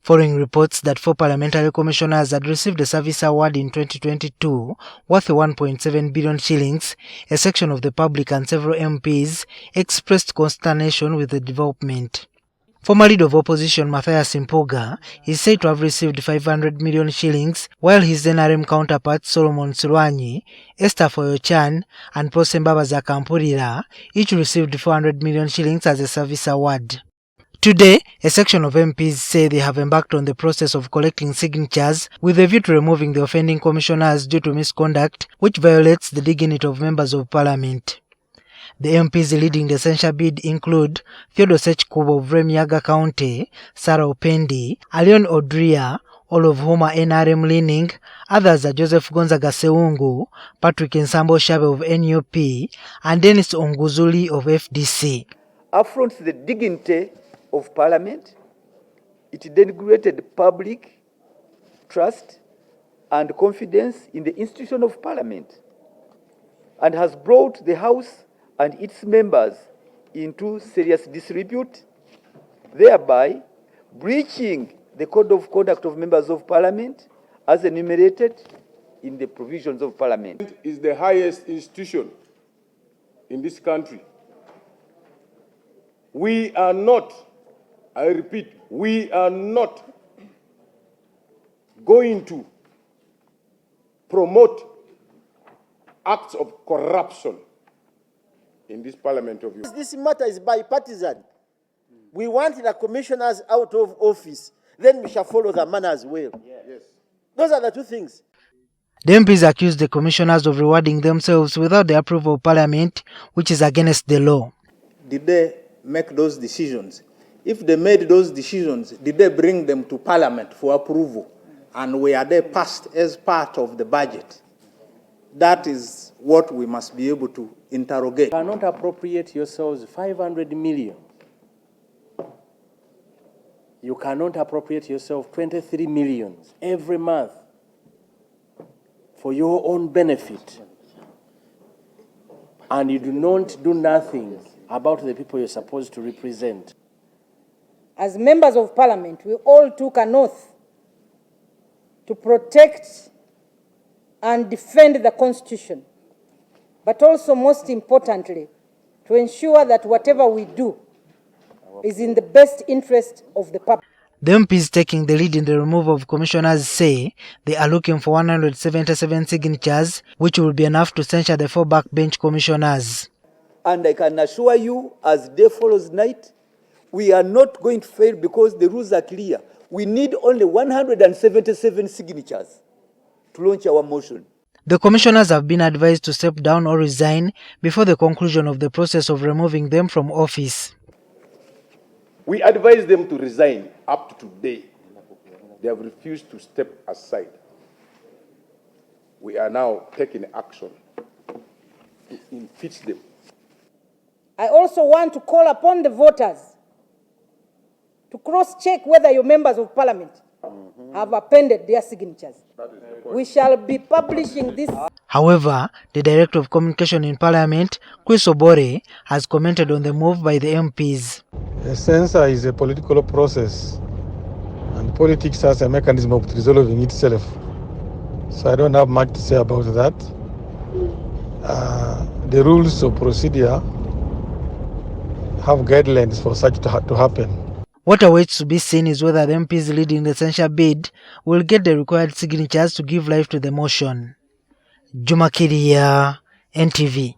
following reports that 4 parliamentary commissioners had received a service award in 2022 worth 1.7 billion shillings, a section of the public and several MPs expressed consternation with the development. Former leader of opposition Mathias Mpuuga is said to have received 500 million shillings, while his NRM counterparts Solomon Sulwanyi, Esther Foyochan and Prosembabaza Kampulira each received 400 million shillings as a service award. Today, a section of MPs say they have embarked on the process of collecting signatures with a view to removing the offending commissioners due to misconduct, which violates the dignity of members of parliament. The MPs leading the censure bid include Theodore Ssekikubo of Lwemiyaga County, Sarah Opendi, Alion Odria, all of whom are NRM leaning. Others are Joseph Gonzaga Seungu, Patrick Nsambo Shabe of NUP, and Dennis Onguzuli of FDC. Affronts the dignity of Parliament, it denigrated public trust and confidence in the institution of Parliament, and has brought the House and its members into serious disrepute, thereby breaching the Code of Conduct of Members of Parliament as enumerated in the provisions of Parliament. It is the highest institution in this country. We are not, I repeat, we are not going to promote acts of corruption in this parliament of yours. This matter is bipartisan. We want the commissioners out of office. Then we shall follow the manner as well. Yes. Those are the two things. The MPs accused the commissioners of rewarding themselves without the approval of Parliament, which is against the law. Did they make those decisions? If they made those decisions, did they bring them to Parliament for approval? And were they passed as part of the budget? That is what we must be able to interrogate. You cannot appropriate yourselves 500 million. You cannot appropriate yourself 23 million every month for your own benefit. And you do not do nothing about the people you're supposed to represent. As members of Parliament, we all took an oath to protect and defend the Constitution, but also, most importantly, to ensure that whatever we do is in the best interest of the public. The MPs taking the lead in the removal of commissioners say they are looking for 177 signatures, which will be enough to censure the 4 backbench commissioners. And I can assure you, as day follows night, we are not going to fail because the rules are clear. We need only 177 signatures to launch our motion. The commissioners have been advised to step down or resign before the conclusion of the process of removing them from office. We advise them to resign up to today. They have refused to step aside. We are now taking action to impeach them. I also want to call upon the voters to cross-check whether your members of Parliament have appended their signatures. We shall be publishing this. However, the Director of Communication in Parliament, Chris Obore, has commented on the move by the MPs. A censure is a political process, and politics has a mechanism of resolving itself. So I don't have much to say about that. The rules of procedure have guidelines for such to happen. What awaits to be seen is whether the MPs leading the censure bid will get the required signatures to give life to the motion. JUMA KIIRYA, NTV.